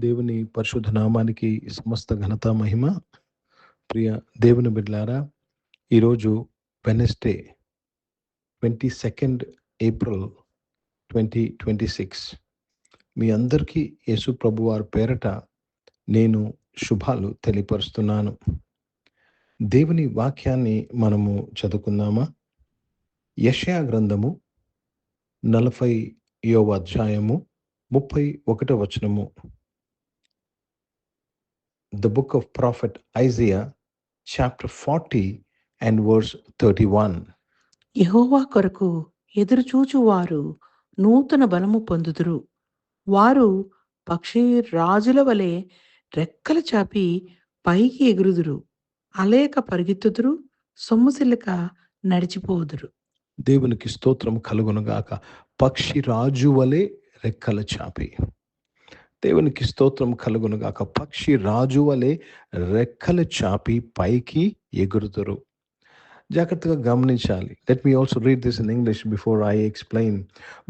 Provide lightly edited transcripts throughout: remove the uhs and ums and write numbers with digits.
దేవుని పరిశుద్ధ నామానికి సమస్త ఘనత మహిమ. ప్రియ దేవుని బిడ్డలారా, ఈరోజు వెనస్డే 22 ఏప్రిల్ 2026. మీ అందరికీ యేసు ప్రభు వారి పేరట నేను శుభాలు తెలియపరుస్తున్నాను. దేవుని వాక్యాన్ని మనము చదువుకుందామా? యెషయా గ్రంథము 40వ అధ్యాయము 31వ వచనము. The book of prophet Isaiah, chapter 40 and verse 31. యెహోవా కొరకు ఎదురుచూచువారు నూతన బలము పొందుదురు. వారు పక్షి రాజుల వలె రెక్కలు చాపి పైకి ఎగురుదురు. అలేక పరిగెత్తుదురు, సొమ్ముసిల్లక నడిచిపోదురు. దేవునికి స్తోత్రం కలుగునుగాక. పక్షి రాజు వలె రెక్కలు చాపి. దేవునికి స్తోత్రం కలుగునుగాక. పక్షి రాజు వలె రెక్కలు చాపి పైకి ఎగురుదురు. జాగ్రత్తగా గమనించాలి. Let me also read this in English before I explain.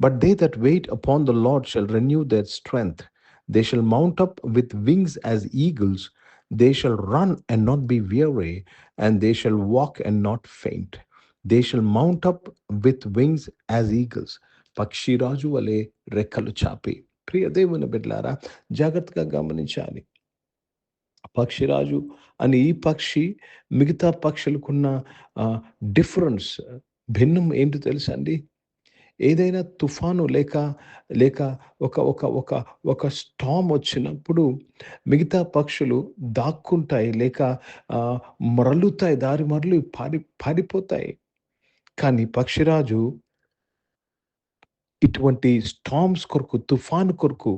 But they that wait upon the Lord shall renew their strength. They shall mount up with wings as eagles. They shall run and not be weary, and they shall walk and not faint. They shall mount up with wings as eagles. పక్షి రాజు వలె రెక్కలు చాపి. ప్రియ దేవుని బిడ్డలారా, జాగ్రత్తగా గమనించాలి. పక్షిరాజు అని ఈ పక్షి మిగతా పక్షులకున్న డిఫరెన్స్, భిన్నం ఏంటో తెలుసా అండి? ఏదైనా తుఫాను లేక లేక ఒక ఒక ఒక ఒక స్టామ్ వచ్చినప్పుడు మిగతా పక్షులు దాక్కుంటాయి, లేక మరలుతాయి, దారి మరలు పారిపోతాయి. కానీ పక్షిరాజు ఇటువంటి స్టామ్స్ కొరకు, తుఫాను కొరకు,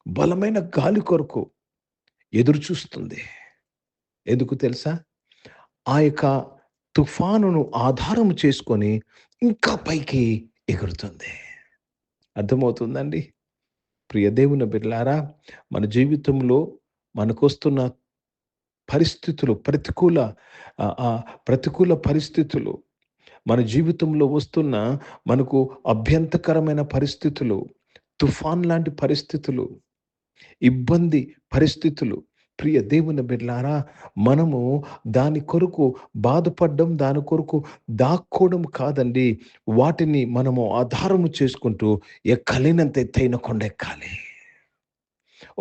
బలమైన గాలి కొరకు ఎదురు చూస్తుంది. ఎందుకు తెలుసా? ఆ యొక్క తుఫానును ఆధారం చేసుకొని ఇంకా పైకి ఎగురుతుంది. అర్థమవుతుందండి? ప్రియ దేవుని బిడ్డలారా, మన జీవితంలో మనకొస్తున్న పరిస్థితులు, ప్రతికూల పరిస్థితులు, మన జీవితంలో వస్తున్న మనకు అభ్యంతకరమైన పరిస్థితులు, తుఫాన్ లాంటి పరిస్థితులు, ఇబ్బంది పరిస్థితులు, ప్రియ దేవుని బిడ్డలారా, మనము దాని కొరకు బాధపడడం, దాని కొరకు దాక్కోవడం కాదండి. వాటిని మనము ఆధారము చేసుకుంటూ ఎక్కలేనంత ఎత్తైన కొండ ఎక్కాలి.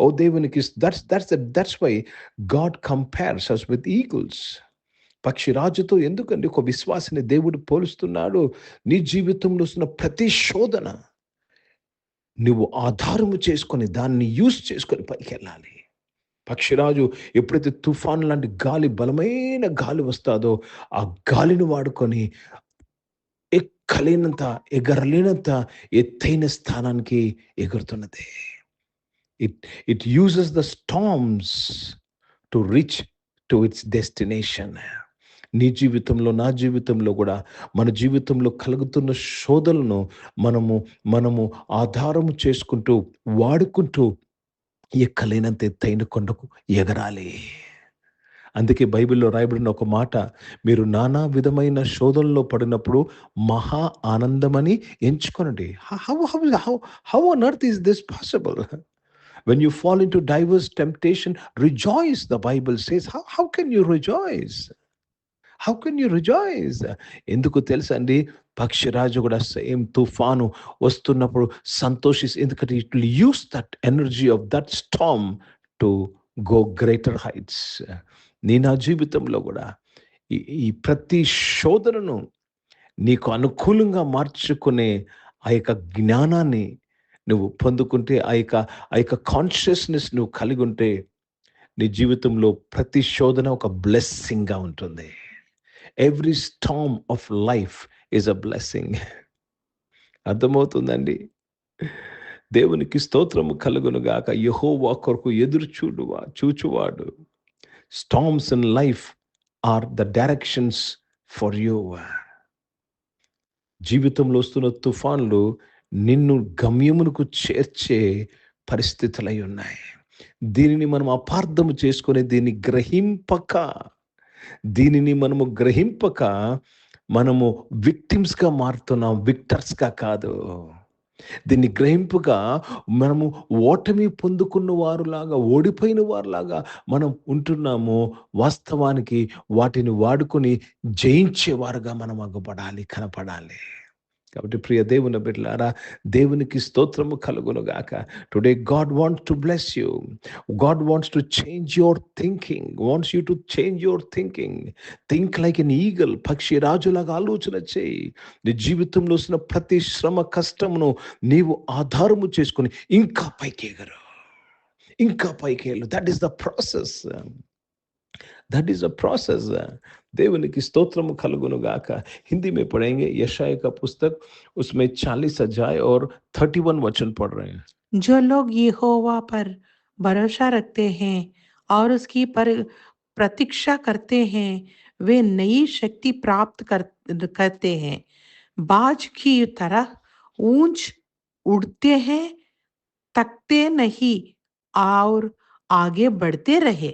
ఓ దేవునికి, that's why God compares us with eagles. పక్షిరాజుతో ఎందుకండి ఒక విశ్వాసిని దేవుడు పోలుస్తున్నాడు? నీ జీవితంలో వస్తున్న ప్రతి శోధన నువ్వు ఆధారము చేసుకొని, దాన్ని యూజ్ చేసుకొని పైకి వెళ్ళాలి. పక్షిరాజు ఎప్పుడైతే తుఫాన్ లాంటి గాలి, బలమైన గాలి వస్తాదో ఆ గాలిని వాడుకొని ఎక్కలేనంత, ఎగరలేనంత ఎత్తైన స్థానానికి ఎగురుతున్నది. It uses the storms to reach to its destination. నీ జీవితంలో, నా జీవితంలో కూడా, మన జీవితంలో కలుగుతున్న శోధనలను మనము ఆధారము చేసుకుంటూ, వాడుకుంటూ ఎక్కలేనంత ఎత్తైన కొండకు ఎగరాలి. అందుకే బైబిల్లో రాయబడిన ఒక మాట, మీరు నానా విధమైన శోధనలో పడినప్పుడు మహా ఆనందమని ఎంచుకోనండి. How on earth is this possible? When you fall into diverse temptation, rejoice, the Bible says. How can you rejoice? How can you rejoice? ఎందుకు తెలుసా అండి? పక్షిరాజు కూడా సేమ్ తుఫాను వస్తున్నప్పుడు సంతోషిస్, ఎందుకంటే it will use that energy of that Storm to go greater heights. నా జీవితంలో కూడా ఈ ప్రతి శోధనను నీకు అనుకూలంగా మార్చుకునే ఆ యొక్క జ్ఞానాన్ని నువ్వు పొందుకుంటే, ఆ యొక్క కాన్షియస్నెస్ నువ్వు కలిగి ఉంటే, నీ జీవితంలో ప్రతి శోధన ఒక బ్లెస్సింగ్గా ఉంటుంది. Every storm of life is a blessing. అర్థమవుతుందండి? దేవునికి స్తోత్రము కలుగునుగాక. యెహోవా కొరకు ఎదురు చూచువాడు. Storms in life are the directions for you. జీవితంలో వస్తున్న తుఫాన్లు నిన్ను గమ్యమునకు చేర్చే పరిస్థితులై ఉన్నాయి. దీనిని మనం అపార్థము చేసుకుని, దీనిని మనము గ్రహింపక మనము విక్టిమ్స్గా మారుతున్నాం, విక్టర్స్గా కాదు. దీన్ని గ్రహింపుగా మనము ఓటమి పొందుకున్న వారులాగా, ఓడిపోయిన వారులాగా మనం ఉంటున్నాము. వాస్తవానికి వాటిని వాడుకొని జయించేవారుగా మనం అగుపడాలి, కనపడాలి. కాబట్టి ప్రియ దేవుని బిడ్డలారా, దేవునికి స్తోత్రము కలుగును గాక. Today God wants to bless you. God wants to change your thinking, wants you to change your thinking. Think like an eagle, పక్షి రాజులాగా ఆలోచన చేయి. నీ జీవితంలో వస్తున్న ప్రతి శ్రమ, కష్టమును నీవు ఆధారము చేసుకొని ఇంకా పైకి ఎగరు, ఇంకా పైకి వెళ్ళు. That is the process. That is a process. దేవునికి స్తోత్రము కలుగును గాక. हिंदी में पढ़ेंगे यशायाह का पुस्तक, उसमें 40 अध्याय और 31 वचन पढ़ रहे हैं. जो लोग यहोवा पर भरोसा रखते हैं और उसकी पर प्रतीक्षा करते हैं, वे नई शक्ति करते हैं। बाज की तरह ऊंच उड़ते हैं, थकते नहीं और आगे बढ़ते रहे।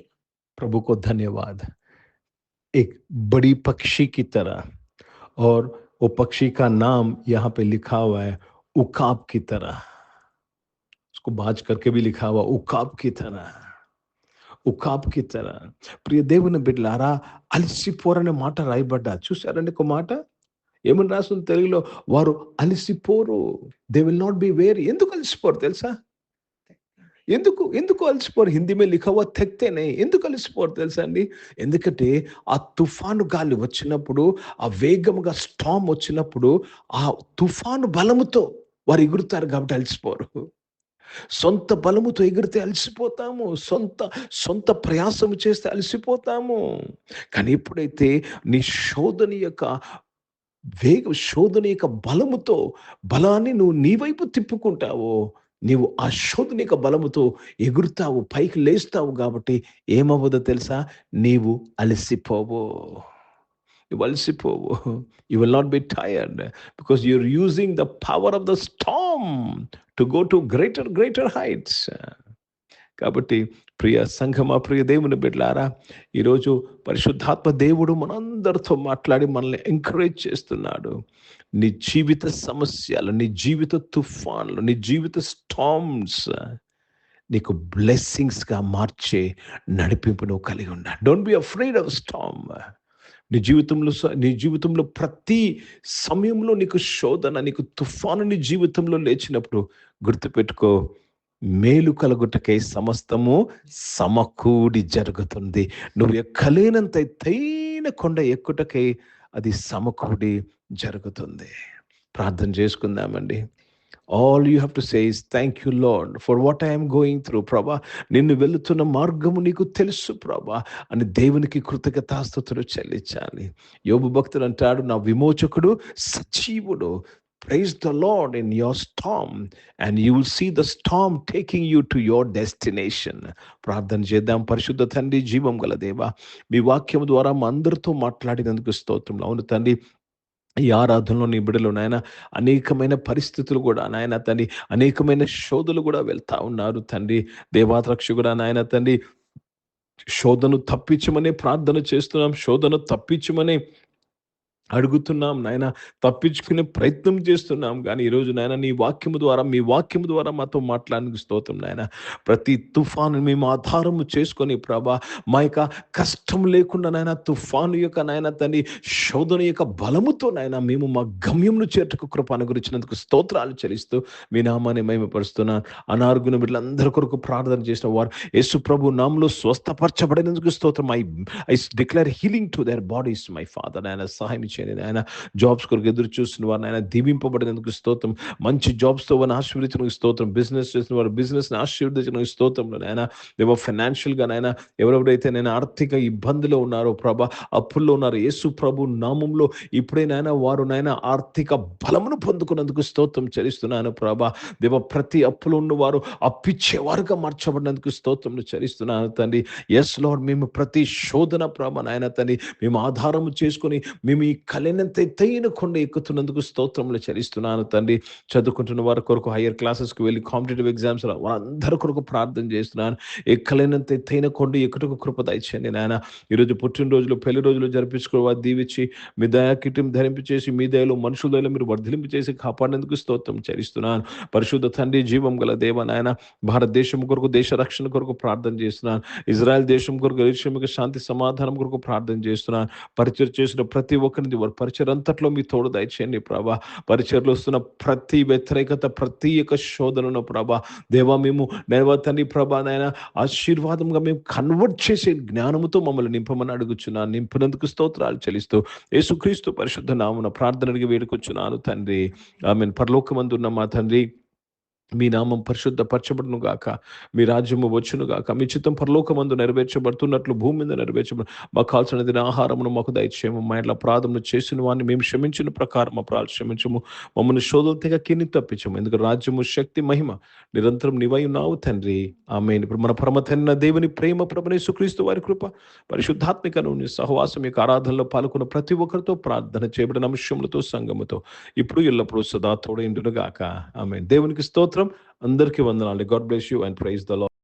प्रभु को धन्यवाद. एक बड़ी पक्षी की तरह, और वो पक्षी का नाम यहाँ पे लिखा हुआ है उकाब की तरह. उसको बाज करके भी लिखा हुआ उकाब की तरह, ఉకాబ్ కి తర. ప్రియ దేవుని బిడ్డలారా, అలసిపోరనే మాట రాయబడ్డా చూసారండి. ఒక మాట ఏమని రాస్తుంది తెలుగులో? వారు అలసిపోరు. They will not be weary. ఎందుకు అలసిపోరు తెలుసా? ఎందుకు ఎందుకు అలసిపోరు? హిందీ మే లిఖా హువా థక్తే నహీ. ఎందుకు అలసిపోరు తెలుసా అండి? ఎందుకంటే ఆ తుఫాను గాలి వచ్చినప్పుడు, ఆ వేగముగా స్టామ్ వచ్చినప్పుడు, ఆ తుఫాను బలముతో వారు ఎగురుతారు కాబట్టి అలసిపోరు. సొంత బలముతో ఎగిరితే అలసిపోతాము, సొంత ప్రయాసము చేస్తే అలసిపోతాము. కానీ ఎప్పుడైతే నీ శోధన యొక్క బలాన్ని నువ్వు నీ వైపు తిప్పుకుంటావో, నీవు ఆ శోధన యొక్క బలముతో ఎగురుతావు, పైకి లేస్తావు. కాబట్టి ఏమవ్వదో తెలుసా? నీవు అలసిపోవు. You అలసిపోవు. You will not be tired because you're using the power of the storm to go to greater heights. కాబట్టి ప్రియ సంఘమా, ప్రియ దేవుని బిడ్డలారా, ఈరోజు పరిశుద్ధాత్మ దేవుడు మనందరితో మాట్లాడి మనల్ని ఎంకరేజ్ చేస్తున్నాడు. నీ జీవిత సమస్యలు, నీ జీవిత తుఫాన్లు, నీ జీవిత స్టార్మ్స్ నీకు బ్లెస్సింగ్స్గా మార్చే నడిపింపు నువ్వు కలిగి ఉండాలి. Don't be afraid of Storm. నీ జీవితంలో ప్రతి సమయంలో నీకు శోధన, నీకు తుఫాను నీ జీవితంలో లేచినప్పుడు గుర్తుపెట్టుకో, మేలు కలుగుటకై సమస్తము సమకూడి జరుగుతుంది. నువ్వు ఎక్కలేనంత ఎత్తైన కొండ ఎక్కుటకై అది సమకూడి జరుగుతుంది. ప్రార్థన చేసుకుందామండి. All you have to say is, thank you Lord for what I am going through. ప్రభా, నిన్ను వెళుతున్న మార్గము నీకు తెలుసు ప్రభా అని దేవునికి కృతజ్ఞతాస్తుతులు చెల్లించాలి. యోబు భక్తుడు అంటాడు, నా విమోచకుడు సజీవుడు. Praise the Lord in your storm and you will see the storm taking you to your destination. ప్రార్థన చేద్దాం. పరిశుద్ధ తండ్రి, జీవం గల దేవా, మీ వాక్యం ద్వారా మా అందరితో మాట్లాడినందుకు స్తోత్రం. అవును తండ్రి, ఈ ఆరాధనలో నీ బిడ్డలు నాయన అనేకమైన పరిస్థితులు కూడా నాయన తండ్రి, అనేకమైన శోధనలు కూడా వెళ్తా ఉన్నారు తండ్రి. దేవారక్షకుడా నాయన తండ్రి, శోధను తప్పించమని ప్రార్థన చేస్తున్నాం. శోధను తప్పించమని అడుగుతున్నాం నాయన, తప్పించుకునే ప్రయత్నం చేస్తున్నాం. కానీ ఈరోజు నాయన నీ వాక్యము ద్వారా, మీ వాక్యము ద్వారా మాతో మాట్లాడడానికి స్తోత్రం నాయన. ప్రతి తుఫాను మేము ఆధారము చేసుకొని ప్రభా, మా యొక్క కష్టం లేకుండా నాయన, తుఫాను యొక్క నాయన తండ్రి, శోధన యొక్క బలముతో నాయన మేము మా గమ్యంను చేర్చుకు కృప అనుగ్రహించినందుకు స్తోత్రాలు చెల్లిస్తూ మీ నామాన్ని మహిమపరుస్తున్నాను. అనారోగ్య బిడ్డలందరి కొరకు ప్రార్థన చేసిన వారు యేసు ప్రభు నామములో స్వస్థపరచబడినందుకు స్తోత్రం. I declare healing to their bodies my father. నాయన సహాయం చేయండి నాయన. జాబ్స్ కొరకు ఎదురు చూస్తున్న వారు నాయన దీవింపబడినందుకు స్తోత్రం. మంచి జాబ్స్తో వారిని ఆశీర్వదించడానికి స్తోత్రం. బిజినెస్ చేసిన వారు బిజినెస్ని ఆశీర్వదించడానికి స్తోత్రం నాయన. ఏవో ఫైనాన్షియల్గా నాయన ఎవరెవరైతే నేను ఆర్థిక ఇబ్బందులో ఉన్నారో ప్రభా, అప్పుల్లో ఉన్నారు, యేసు ప్రభు నామంలో ఇప్పుడే నాయన వారు నాయన ఆర్థిక బలమును పొందుకున్నందుకు స్తోత్రం చెల్లిస్తున్నాను ప్రభా. దేవ, ప్రతి అప్పులో ఉన్నవారు అప్పిచ్చేవారుగా మార్చబడినందుకు స్తోత్రం చెల్లిస్తున్నాను తండ్రి. ఎస్ లార్డ్, మేము ప్రతి శోధన ప్రభా నాయన తండ్రి మేము ఆధారము చేసుకొని మేము ఈ ఎక్కలేనంత ఎత్తైన కొండ ఎక్కుతున్నందుకు స్తోత్రములు చెల్లిస్తున్నాను తండ్రి. చదువుకుంటున్న వారి కొరకు హైయర్ క్లాసెస్కి వెళ్ళి కాంపిటేటివ్ ఎగ్జామ్స్ వారందరి కొరకు ప్రార్థన చేస్తున్నాను. ఎక్కలేనంత ఎత్తైన కొండ ఎక్కుటకు కృప దయచేయండి నాయన. ఈరోజు పుట్టినరోజులు, పెళ్లి రోజులు జరిపించుకుని వారు దీవించి మీ దయాకిటం ధరింపచేసి మీ దయలో మనుషుల దయలో మీరు వర్ధిలింపు చేసి కాపాడేందుకు స్తోత్రం చెల్లిస్తున్నాను. పరిశుద్ధ తండ్రి, జీవం గల దేవ నాయన, భారతదేశం కొరకు, దేశ రక్షణ కొరకు ప్రార్థన చేస్తున్నాను. ఇజ్రాయెల్ దేశం కొరకు, దేశంకి శాంతి సమాధానం కొరకు ప్రార్థన చేస్తున్నాను. పరిచయం చేసిన ప్రతి ఒక్కరిని వారి పరిచయం అంతట్లో మీ తోడు దయచేయండి ప్రభా. పరిచయలో వస్తున్న ప్రతి వ్యతిరేకత, ప్రతి ఒక్క శోధనను ప్రభా దేవా మేము తండ్రి ప్రభా నాయన ఆశీర్వాదంగా మేము కన్వర్ట్ చేసే జ్ఞానముతో మమ్మల్ని నింపమని అడుగుచున్నాను. నింపినందుకు స్తోత్రాలు చెల్లిస్తూ యేసుక్రీస్తు పరిశుద్ధ నామమున ప్రార్థన అడిగి వేడుకొచ్చున్నాను తండ్రి. ఆమేన్. పరలోకమందున్న మా తండ్రి, మీ నామం పరిశుద్ధపరచబడును గాక, మీ రాజ్యము వచ్చును గాక, మీ చిత్తం పరలోకమందు నెరవేర్చబడుతున్నట్లు భూమి మీద నెరవేర్చబడు. మాకు కావాల్సిన దిన ఆహారమును మాకు దయచేయము. మా ఇంట్లో అపరాధములు చేసిన వారిని మేము క్షమించిన ప్రకారం మా అపరాధాలు క్షమించము. మమ్మల్ని శోధన తెగ కిన్ని తప్పించము. ఎందుకు రాజ్యము, శక్తి, మహిమ నిరంతరం నీవై ఉన్నావు తండ్రి. ఆమేన్. ఇప్పుడు మన పరమ తండ్రి దేవుని ప్రేమ, ప్రభువైన యేసుక్రీస్తు వారి కృప, పరిశుద్ధాత్మికను సహవాసం యొక్క ఆరాధనలో పాల్గొన్న ప్రతి ఒక్కరితో, ప్రార్థన చేయబడిన అంశములతో, సంఘముతో ఇప్పుడు ఎల్లప్పుడూ సదా తోడైండును గాక. ఆమేన్. దేవునికి స్తోత్రం. అందరికీ వందనాలు. God bless you and praise the lord.